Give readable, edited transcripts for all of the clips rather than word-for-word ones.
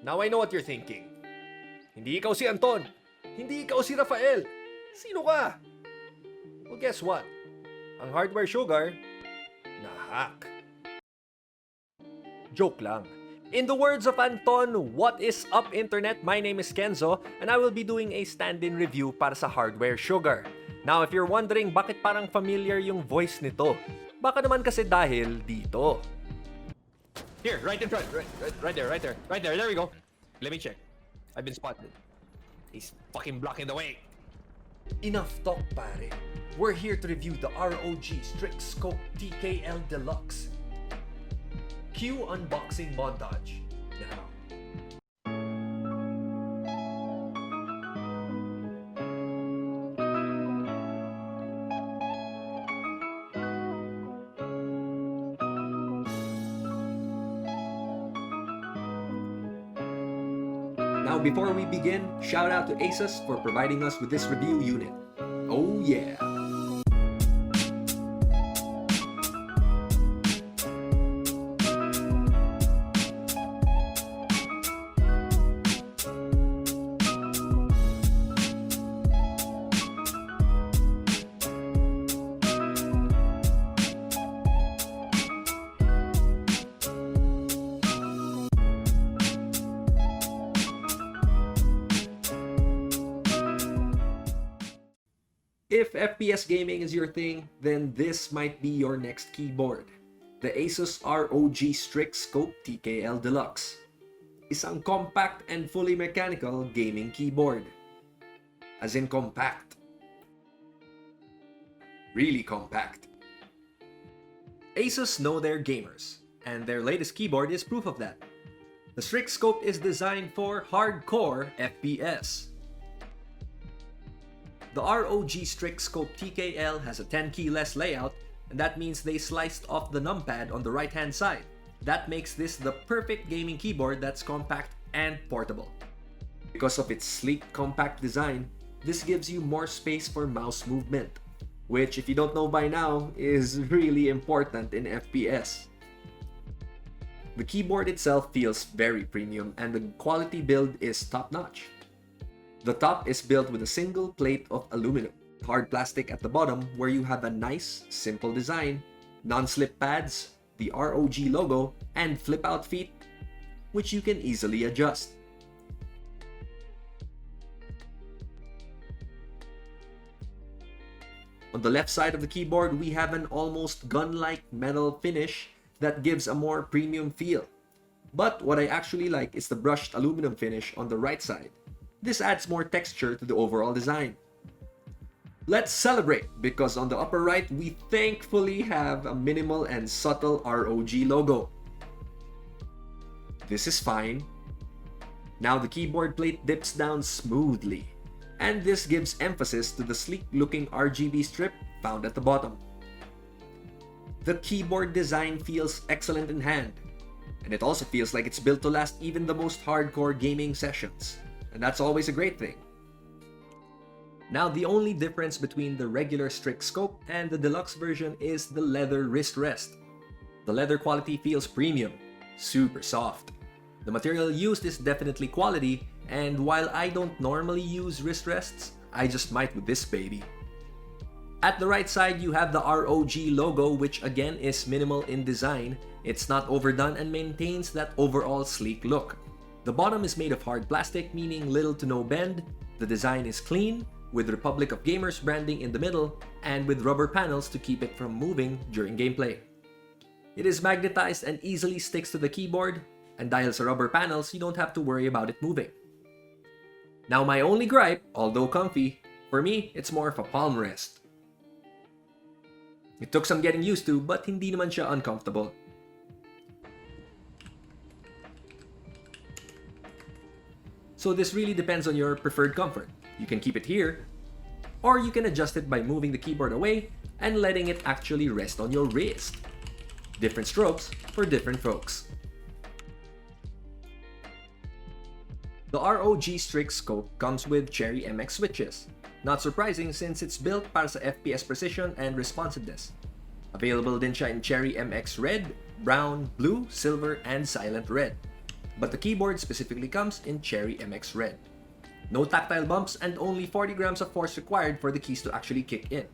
Now I know what you're thinking. Hindi ikaw si Anton. Hindi ikaw si Rafael. Sino ka? Well, guess what? Ang hardware sugar, na-hack. Joke lang. In the words of Anton, what is up internet? My name is Kenzo and I will be doing a stand-in review para sa hardware sugar. Now, if you're wondering bakit parang familiar yung voice nito, baka naman kasi dahil dito. Here, right in front. Right there. There we go. Let me check. I've been spotted. He's fucking blocking the way. Enough talk, pare. We're here to review the ROG Strix Scope TKL Deluxe. Cue unboxing montage now. Now, before we begin, shout out to ASUS for providing us with this review unit. Oh yeah! If FPS gaming is your thing, then this might be your next keyboard. The ASUS ROG Strix Scope TKL Deluxe. Isang compact and fully mechanical gaming keyboard. As in compact. Really compact. ASUS know they're gamers, and their latest keyboard is proof of that. The Strix Scope is designed for hardcore FPS. The ROG Strix Scope TKL has a 10-keyless layout, and that means they sliced off the numpad on the right-hand side. That makes this the perfect gaming keyboard that's compact and portable. Because of its sleek, compact design, this gives you more space for mouse movement, which, if you don't know by now, is really important in FPS. The keyboard itself feels very premium, and the quality build is top-notch. The top is built with a single plate of aluminum, hard plastic at the bottom where you have a nice, simple design, non-slip pads, the ROG logo, and flip-out feet, which you can easily adjust. On the left side of the keyboard, we have an almost gun-like metal finish that gives a more premium feel. But what I actually like is the brushed aluminum finish on the right side. This adds more texture to the overall design. Let's celebrate, because on the upper right, we thankfully have a minimal and subtle ROG logo. This is fine. Now the keyboard plate dips down smoothly, and this gives emphasis to the sleek-looking RGB strip found at the bottom. The keyboard design feels excellent in hand, and it also feels like it's built to last even the most hardcore gaming sessions. And that's always a great thing. Now, the only difference between the regular Strix Scope and the deluxe version is the leather wrist rest. The leather quality feels premium, super soft. The material used is definitely quality, and while I don't normally use wrist rests, I just might with this baby. At the right side, you have the ROG logo, which again is minimal in design. It's not overdone and maintains that overall sleek look. The bottom is made of hard plastic, meaning little to no bend. The design is clean, with Republic of Gamers branding in the middle, and with rubber panels to keep it from moving during gameplay. It is magnetized and easily sticks to the keyboard, and dahil sa rubber panels, you don't have to worry about it moving. Now, my only gripe, although comfy, for me, it's more of a palm rest. It took some getting used to, but hindi naman siya uncomfortable. So this really depends on your preferred comfort. You can keep it here, or you can adjust it by moving the keyboard away and letting it actually rest on your wrist. Different strokes for different folks. The ROG Strix Scope comes with Cherry MX switches. Not surprising since it's built para sa FPS precision and responsiveness. Available din siya in Cherry MX Red, Brown, Blue, Silver, and Silent Red. but the keyboard specifically comes in Cherry MX Red. No tactile bumps and only 40 grams of force required for the keys to actually kick in.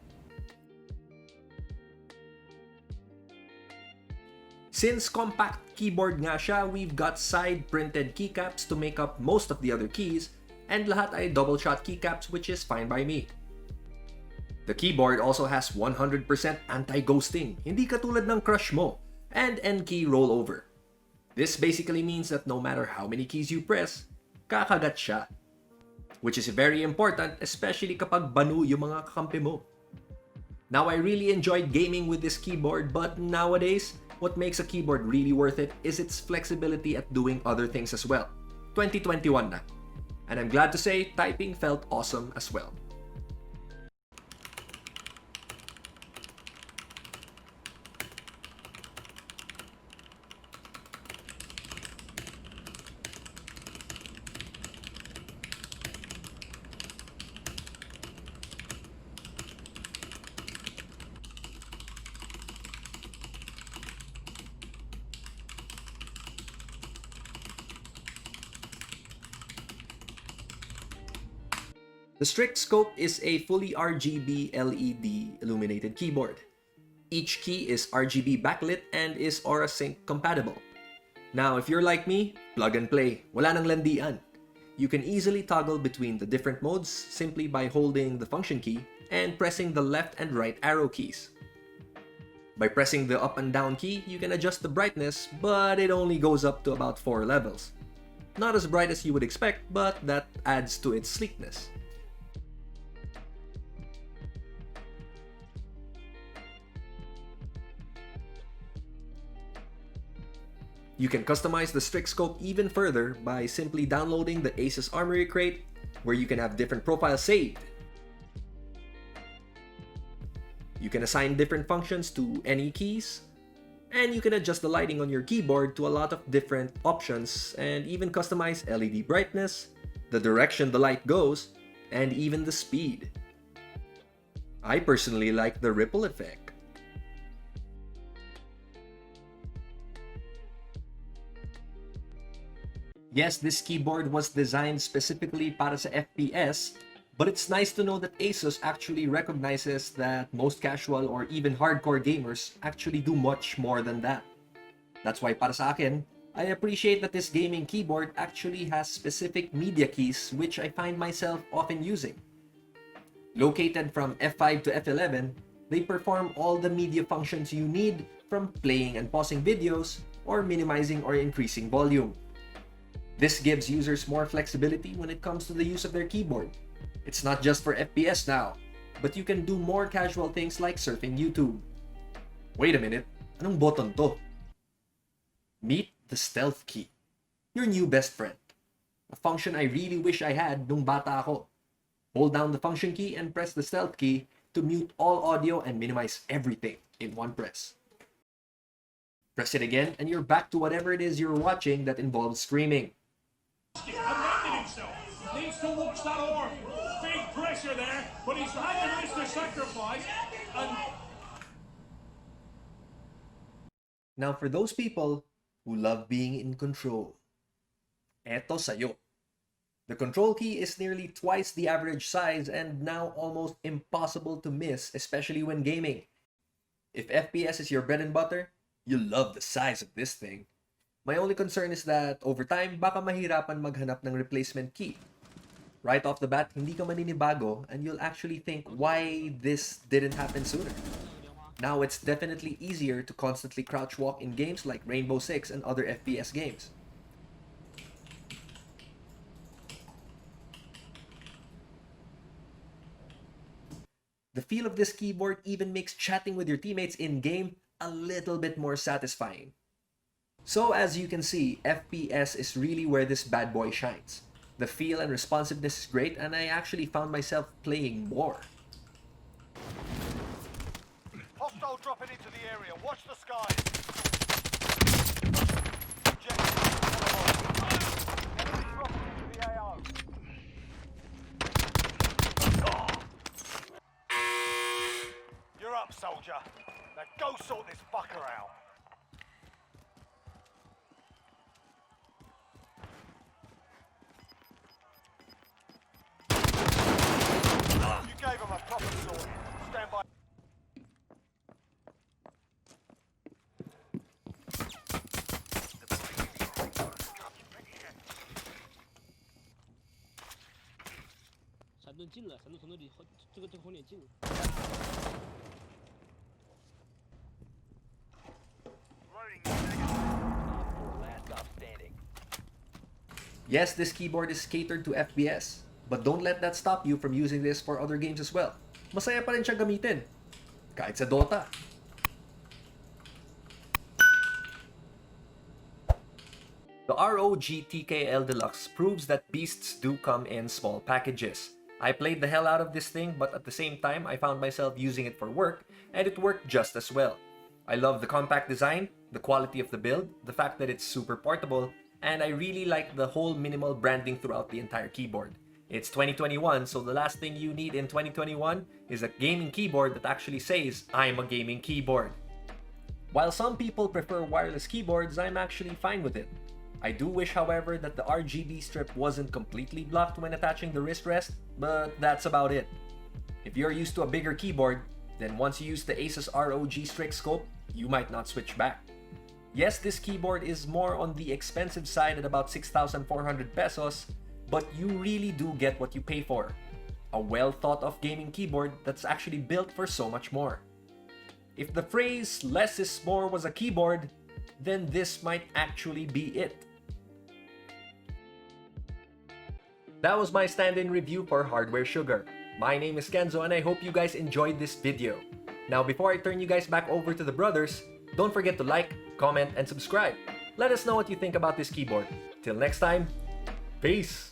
Since compact keyboard nga siya, we've got side-printed keycaps to make up most of the other keys, and lahat ay double-shot keycaps, which is fine by me. The keyboard also has 100% anti-ghosting, hindi katulad ng crush mo, and N-key rollover. This basically means that no matter how many keys you press, kakagat siya. Which is very important, especially kapag banu yung mga kakampi mo. Now, I really enjoyed gaming with this keyboard, but nowadays, what makes a keyboard really worth it is its flexibility at doing other things as well. 2021 na. And I'm glad to say, typing felt awesome as well. The Strix scope is a fully RGB LED illuminated keyboard. Each key is RGB backlit and is Aura Sync compatible. Now, if you're like me, plug and play, wala nang landian. You can easily toggle between the different modes simply by holding the function key and pressing the left and right arrow keys. By pressing the up and down key, you can adjust the brightness, but it only goes up to about 4 levels. Not as bright as you would expect, but that adds to its sleekness. You can customize the Strix scope even further by simply downloading the ASUS Armory Crate, where you can have different profiles saved. You can assign different functions to any keys, and you can adjust the lighting on your keyboard to a lot of different options and even customize LED brightness, the direction the light goes, and even the speed. I personally like the ripple effect. Yes, this keyboard was designed specifically para sa FPS, but it's nice to know that ASUS actually recognizes that most casual or even hardcore gamers actually do much more than that. That's why para sa akin, I appreciate that this gaming keyboard actually has specific media keys which I find myself often using. Located from F5 to F11, they perform all the media functions you need, from playing and pausing videos or minimizing or increasing volume. This gives users more flexibility when it comes to the use of their keyboard. It's not just for FPS now, but you can do more casual things like surfing YouTube. Wait a minute, anong button to? Meet the stealth key, your new best friend. A function I really wish I had nung bata ako. Hold down the function key and press the stealth key to mute all audio and minimize everything in one press. Press it again and you're back to whatever it is you're watching that involves screaming. Abandoned himself. Needs to watch that arm. Big pressure there, but he's had to risk the sacrifice. And now, for those people who love being in control, eto sayo. The control key is nearly twice the average size and now almost impossible to miss, especially when gaming. If FPS is your bread and butter, you'll love the size of this thing. My only concern is that over time, baka mahirapan maghanap ng replacement key. Right off the bat, hindi ka maninibago and you'll actually think why this didn't happen sooner. Now it's definitely easier to constantly crouch walk in games like Rainbow Six and other FPS games. The feel of this keyboard even makes chatting with your teammates in-game a little bit more satisfying. So as you can see, FPS is really where this bad boy shines. The feel and responsiveness is great, and I actually found myself playing more. Hostile dropping into the area. Watch the skies. You're up, soldier. Now go sort this fucker out. 近了，闪动离这个红点近了。 Yes, this keyboard is catered to FPS, but don't let that stop you from using this for other games as well. Masaya pa rin siya gamitin, kahit sa Dota. The ROG TKL Deluxe proves that beasts do come in small packages. I played the hell out of this thing, but at the same time, I found myself using it for work, and it worked just as well. I love the compact design, the quality of the build, the fact that it's super portable, and I really like the whole minimal branding throughout the entire keyboard. It's 2021, so the last thing you need in 2021 is a gaming keyboard that actually says, I'm a gaming keyboard. While some people prefer wireless keyboards, I'm actually fine with it. I do wish, however, that the RGB strip wasn't completely blocked when attaching the wrist rest, but that's about it. If you're used to a bigger keyboard, then once you use the ASUS ROG Strix scope, you might not switch back. Yes, this keyboard is more on the expensive side at about 6,400 pesos, but you really do get what you pay for. A well thought of gaming keyboard that's actually built for so much more. If the phrase less is more was a keyboard, then this might actually be it. That was my stand-in review for Hardware Sugar. My name is Kenzo and I hope you guys enjoyed this video. Now before I turn you guys back over to the brothers, don't forget to like, comment, and subscribe. Let us know what you think about this keyboard. Till next time, peace!